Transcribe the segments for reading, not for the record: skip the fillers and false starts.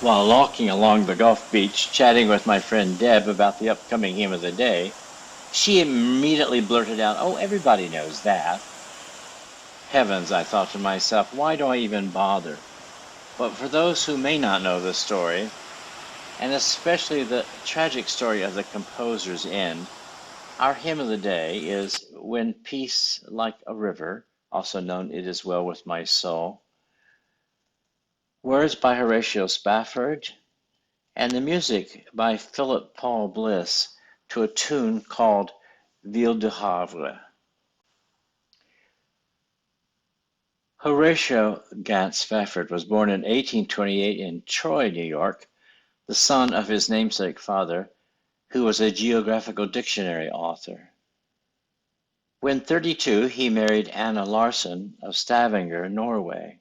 While walking along the Gulf Beach, chatting with my friend Deb about the upcoming hymn of the day, she immediately blurted out, "Oh, everybody knows that." Heavens, I thought to myself, why do I even bother? But for those who may not know the story, and especially the tragic story of the composer's end, our hymn of the day is When Peace Like a River, also known It Is Well With My Soul. Words by Horatio Spafford, and the music by Philip Paul Bliss to a tune called Ville de Havre. Horatio Gant Spafford was born in 1828 in Troy, New York, the son of his namesake father, who was a geographical dictionary author. When 32, he married Anna Larson of Stavanger, Norway.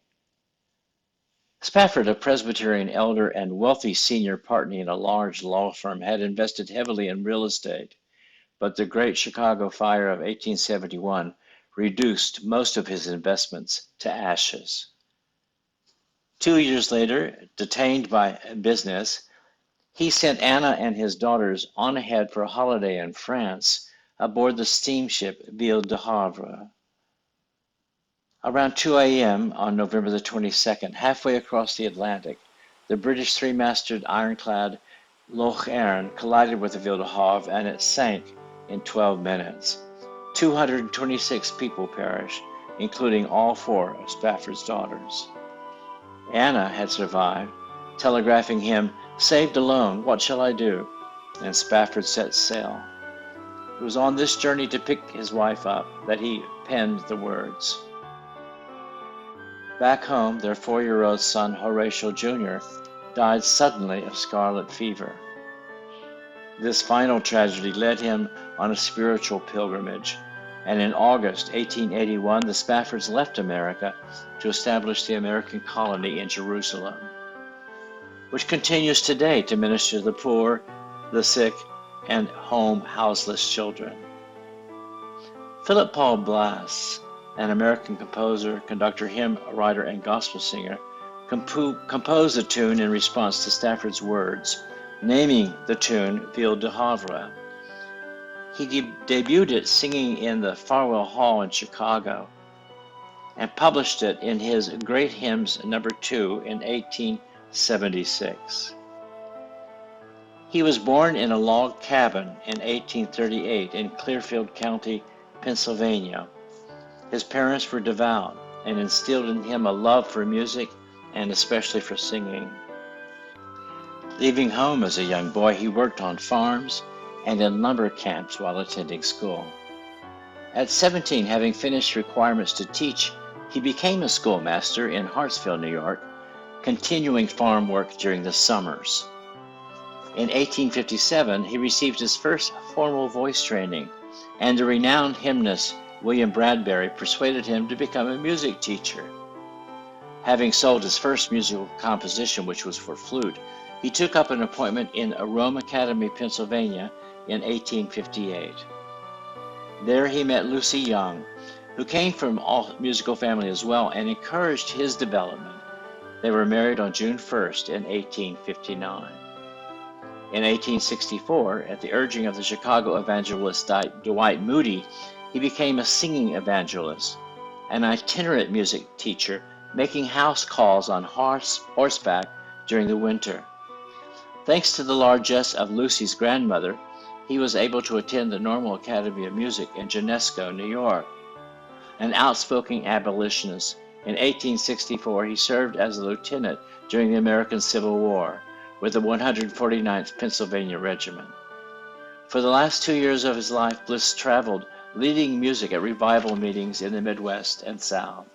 Spafford, a Presbyterian elder and wealthy senior partner in a large law firm, had invested heavily in real estate, but the Great Chicago Fire of 1871 reduced most of his investments to ashes. 2 years later, detained by business, he sent Anna and his daughters on ahead for a holiday in France aboard the steamship Ville de Havre. Around 2 a.m. on November the 22nd, halfway across the Atlantic, the British three-masted ironclad Loch Earn collided with the Ville de Havre and it sank in 12 minutes. 226 people perished, including all four of Spafford's daughters. Anna had survived, telegraphing him, "Saved alone, what shall I do?" And Spafford set sail. It was on this journey to pick his wife up that he penned the words. Back home, their 4-year-old son, Horatio Jr., died suddenly of scarlet fever. This final tragedy led him on a spiritual pilgrimage, and in August 1881, the Spaffords left America to establish the American colony in Jerusalem, which continues today to minister to the poor, the sick, and home houseless children. Philip Paul Bliss, an American composer, conductor, hymn writer, and gospel singer, composed a tune in response to Spafford's words, naming the tune Ville de Havre. He debuted it singing in the Farwell Hall in Chicago and published it in his Great Hymns No. 2 in 1876. He was born in a log cabin in 1838 in Clearfield County, Pennsylvania. His parents were devout and instilled in him a love for music and especially for singing. Leaving home as a young boy, he worked on farms and in lumber camps while attending school. At 17, having finished requirements to teach, he became a schoolmaster in Hartsville, New York, continuing farm work during the summers. In 1857, he received his first formal voice training, and the renowned hymnist William Bradbury persuaded him to become a music teacher. Having sold his first musical composition, which was for flute, he took up an appointment in Rome Academy, Pennsylvania in 1858. There he met Lucy Young, who came from a musical family as well and encouraged his development. They were married on June 1st in 1859. In 1864, at the urging of the Chicago evangelist Dwight Moody, he became a singing evangelist, an itinerant music teacher, making house calls on horseback during the winter. Thanks to the largesse of Lucy's grandmother, he was able to attend the Normal Academy of Music in Genesco, New York. An outspoken abolitionist, in 1864 he served as a lieutenant during the American Civil War with the 149th Pennsylvania Regiment. For the last 2 years of his life, Bliss traveled, leading music at revival meetings in the Midwest and South.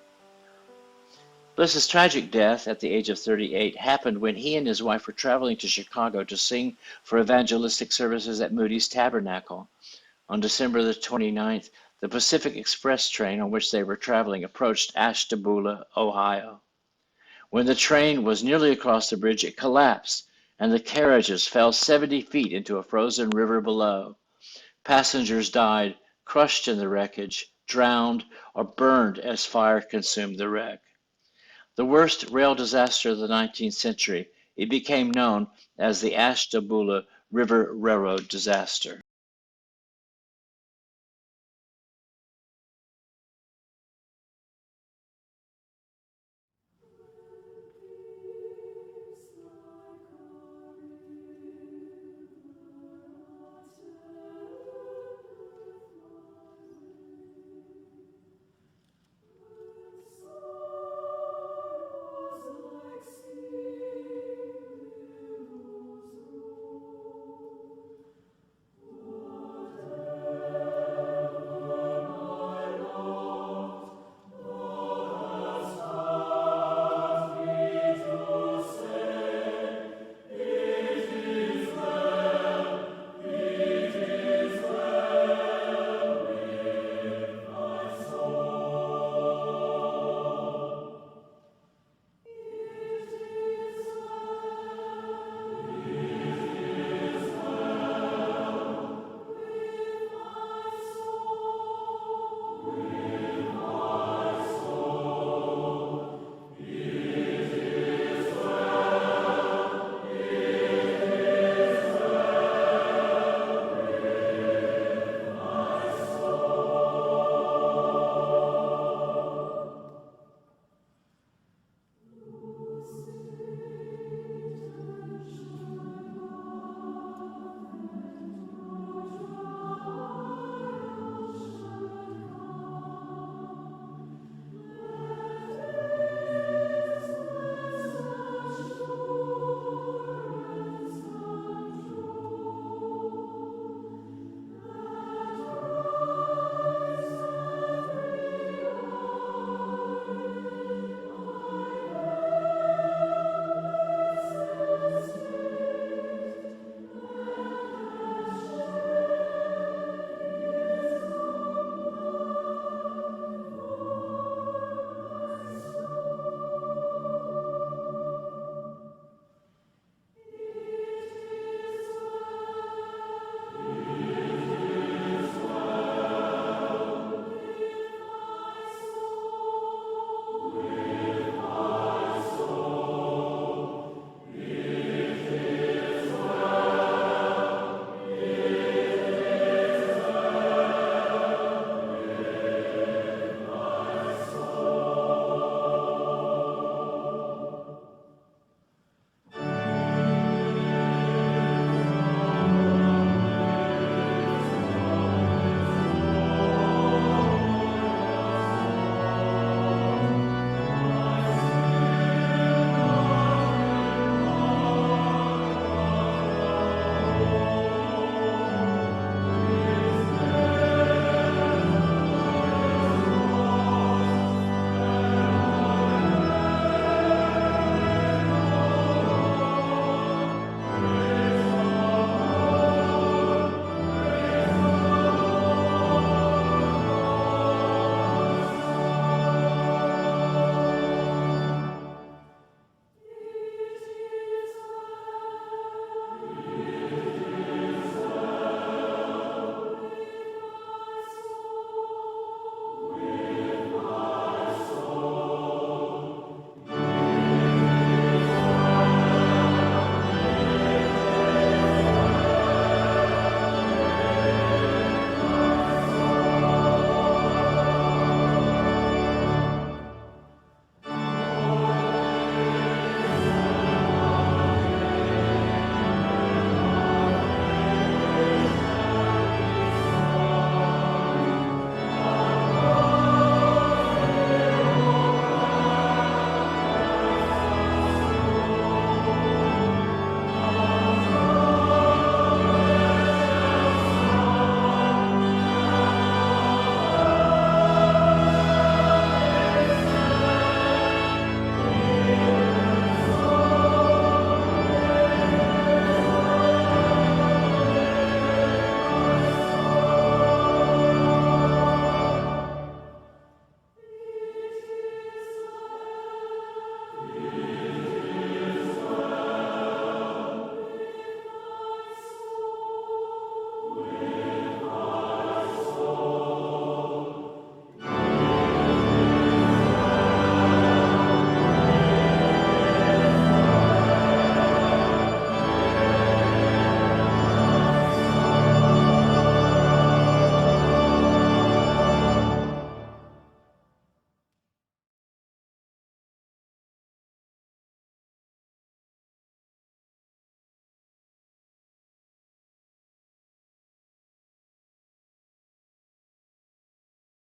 Bliss's tragic death at the age of 38 happened when he and his wife were traveling to Chicago to sing for evangelistic services at Moody's Tabernacle. On December the 29th, the Pacific Express train on which they were traveling approached Ashtabula, Ohio. When the train was nearly across the bridge, it collapsed, and the carriages fell 70 feet into a frozen river below. Passengers died, crushed in the wreckage, drowned, or burned as fire consumed the wreck. The worst rail disaster of the 19th century, It became known as the Ashtabula River Railroad disaster.